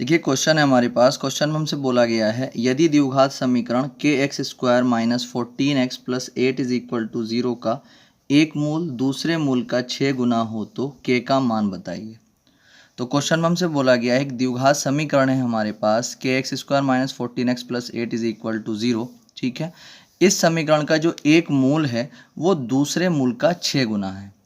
देखिए क्वेश्चन है हमारे पास। क्वेश्चन में हमसे बोला गया है यदि द्विघात समीकरण के x square minus 14x plus 8 is equal to 0 का एक मूल दूसरे मूल का 6 गुना हो तो के का मान बताइए। तो क्वेश्चन में हमसे बोला गया है एक द्विघात समीकरण है हमारे पास k x square minus 14x plus 8 is equal to 0। ठीक है, इस समीकरण का जो एक मूल है वो दूसरे मूल का 6 गुना है।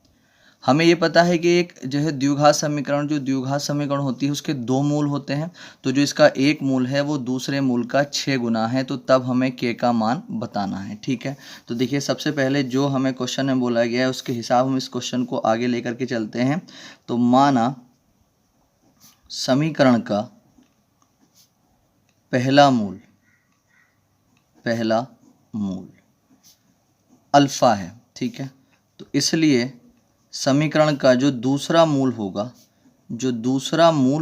हमें ये पता है कि एक जो है द्विघात समीकरण होती है उसके दो मूल होते हैं, तो जो इसका एक मूल है वो दूसरे मूल का 6 गुना है, तो तब हमें के का मान बताना है। ठीक है, तो देखिए सबसे पहले जो हमें क्वेश्चन में बोला गया है उसके हिसाब हम इस क्वेश्चन को आगे लेकर के चलते हैं। तो माना समीकरण का पहला मूल अल्फा है। ठीक है, तो इसलिए समीकरण का जो दूसरा मूल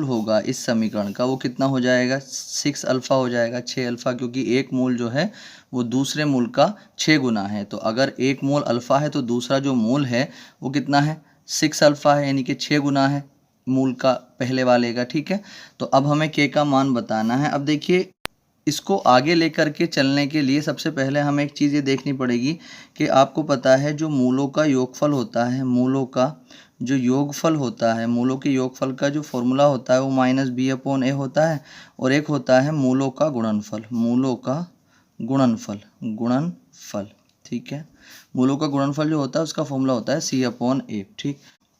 होगा इस समीकरण का वो कितना हो जाएगा, 6 अल्फ़ा हो जाएगा, 6 अल्फ़ा, क्योंकि एक मूल जो है वो दूसरे मूल का 6 गुना है। तो अगर एक मूल अल्फ़ा है तो दूसरा जो मूल है वो कितना है, 6 अल्फ़ा है, यानी कि 6 गुना है मूल का पहले वाले का। ठीक है, तो अब हमें के का मान बताना है। अब देखिए इसको आगे लेकर के चलने के लिए सबसे पहले हमें एक चीज़ ये देखनी पड़ेगी कि आपको पता है जो मूलों का योगफल होता है, मूलों के योगफल का जो फॉर्मूला होता है वो माइनस बी अपॉन ए होता है, और एक होता है मूलों का गुणनफल। ठीक है, मूलों का गुणनफल जो होता है उसका फॉर्मूला होता है सी अपॉन ए। ठीक,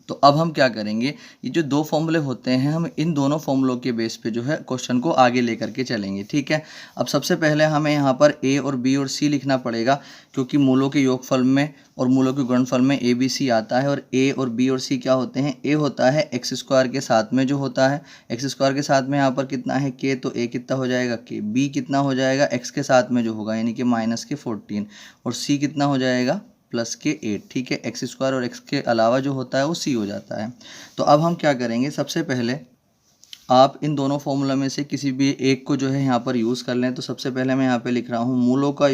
तो अब हम क्या करेंगे, ये जो दो फॉर्मूले होते हैं हम इन दोनों फॉर्मूलों के बेस पे जो है क्वेश्चन को आगे लेकर के चलेंगे। ठीक है, अब सबसे पहले हमें यहाँ पर ए और बी और सी लिखना पड़ेगा, क्योंकि मूलों के योगफल में और मूलों के गुणनफल में ए बी सी आता है, और ए और बी और सी क्या होते हैं, ए होता है एक्स स्क्वायर के साथ में जो होता है, एक्स स्क्वायर के साथ में यहाँ पर कितना है के, तो ए कितना हो जाएगा के, बी कितना हो जाएगा एक्स के साथ में जो होगा यानी कि माइनस के 14, और सी कितना हो जाएगा प्लस के 8। ठीक है, एक्स स्क्वायर और एक्स के अलावा जो होता है वो सी हो जाता है। तो अब हम क्या करेंगे, सबसे पहले आप इन दोनों फॉर्मूला में से किसी भी एक को जो है यहाँ पर यूज़ कर लें। तो सबसे पहले मैं यहाँ पे लिख रहा हूँ मूलों का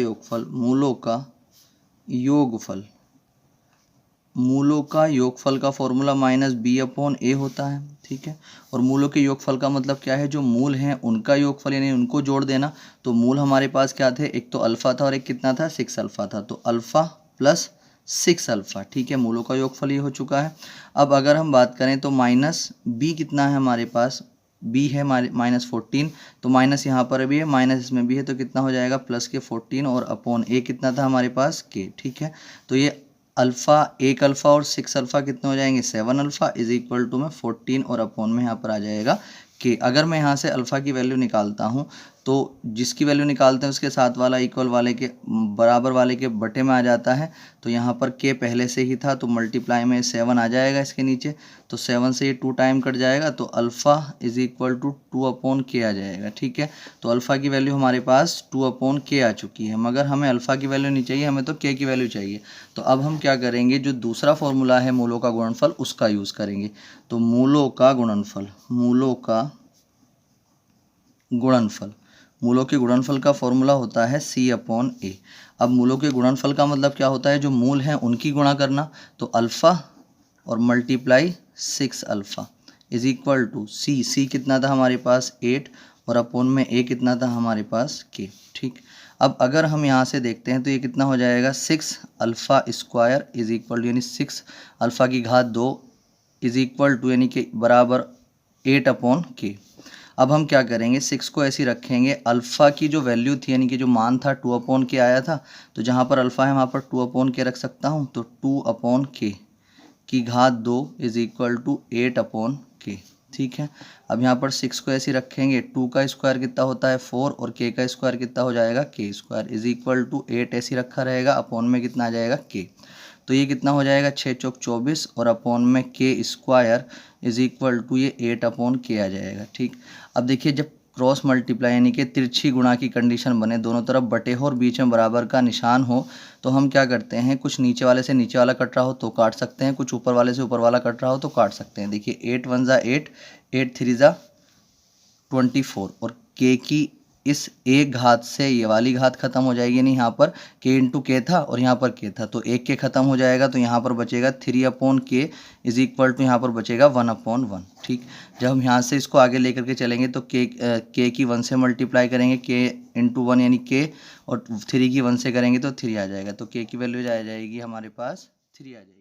योगफल का फॉर्मूला माइनस बी अपॉन ए होता है। ठीक है, और मूलों के योगफल का मतलब क्या है, जो मूल हैं उनका योगफल यानी उनको जोड़ देना। तो मूल हमारे पास क्या थे, एक तो अल्फ़ा था और एक कितना था, 6 अल्फ़ा था, तो अल्फ़ा प्लस 6 अल्फ़ा। ठीक है, मूलों का योगफल ये हो चुका है। अब अगर हम बात करें तो माइनस बी कितना है हमारे पास, बी है माइनस 14, तो माइनस यहाँ पर भी है, माइनस इसमें भी है, तो कितना हो जाएगा प्लस के 14, और अपॉन ए कितना था हमारे पास के। ठीक है, तो ये अल्फ़ा, एक अल्फ़ा और 6 अल्फ़ा कितने हो जाएंगे, 7 अल्फ़ा इज इक्वल टू में 14, और अपॉन में यहाँ पर आ जाएगा के। अगर मैं यहाँ से अल्फ़ा की वैल्यू निकालता हूँ तो जिसकी वैल्यू निकालते हैं उसके साथ वाला इक्वल वाले के बराबर वाले के बटे में आ जाता है। तो यहाँ पर के पहले से ही था तो मल्टीप्लाई में 7 आ जाएगा इसके नीचे, तो 7 से ये 2 टाइम कट जाएगा, तो alpha is equal to 2 upon k आ जाएगा। ठीक है, तो अल्फ़ा की वैल्यू हमारे पास 2 अपॉन के आ चुकी है, मगर हमें अल्फ़ा की वैल्यू नहीं चाहिए, हमें तो के की वैल्यू चाहिए। तो अब हम क्या करेंगे, जो दूसरा फॉर्मूला है मूलों का गुणनफल उसका यूज़ करेंगे। तो मूलों के गुणनफल का फॉर्मूला होता है सी अपॉन ए। अब मूलों के गुणनफल का मतलब क्या होता है, जो मूल हैं उनकी गुणा करना, तो अल्फ़ा और multiply 6 alpha is equal to C कितना था हमारे पास 8, और अपॉन में ए कितना था हमारे पास के। ठीक, अब अगर हम यहाँ से देखते हैं तो ये कितना हो जाएगा, 6 alpha square is equal to यानी 6 अल्फ़ा की घात 2 इज इक्वल टू यानी कि बराबर 8 अपॉन के। अब हम क्या करेंगे, 6 को ऐसे रखेंगे, अल्फ़ा की जो वैल्यू थी यानी कि जो मान था 2 अपॉन के आया था, तो जहाँ पर अल्फ़ा है वहाँ पर 2 अपॉन के रख सकता हूँ, तो 2 अपॉन के की घात 2 इज इक्वल टू 8 अपॉन के। ठीक है, अब यहाँ पर 6 को ऐसे रखेंगे, 2 का स्क्वायर कितना होता है 4, और के का स्क्वायर कितना हो जाएगा के स्क्वायर इज इक्वल टू 8 ऐसे रखा रहेगा, अपॉन में कितना आ जाएगा के। तो ये कितना हो जाएगा 6 चौक 24, और अपॉन में के स्क्वायर इज इक्वल टू ये 8 अपॉन के आ जाएगा। ठीक, अब देखिए जब क्रॉस मल्टीप्लाई यानी कि तिरछी गुणा की कंडीशन बने, दोनों तरफ बटे हो और बीच में बराबर का निशान हो, तो हम क्या करते हैं, कुछ नीचे वाले से नीचे वाला कट रहा हो तो काट सकते हैं, कुछ ऊपर वाले से ऊपर वाला कट रहा हो तो काट सकते हैं। देखिए 8 1 ज़ा 8, 8 3 ज़ा 24, और के की इस एक घात से ये वाली घात खत्म हो जाएगी, यानी यहाँ पर k इंटू के था और यहाँ पर k था, तो एक के खत्म हो जाएगा, तो यहाँ पर बचेगा 3/k इज इक्वल टू यहाँ पर बचेगा 1/1। ठीक, जब हम यहाँ से इसको आगे लेकर के चलेंगे तो k की 1 से मल्टीप्लाई करेंगे, k इंटू 1 यानी k, और 3 की 1 से करेंगे तो 3 आ जाएगा, तो k की वैल्यू आ जाएगी हमारे पास 3 आ जाएगी।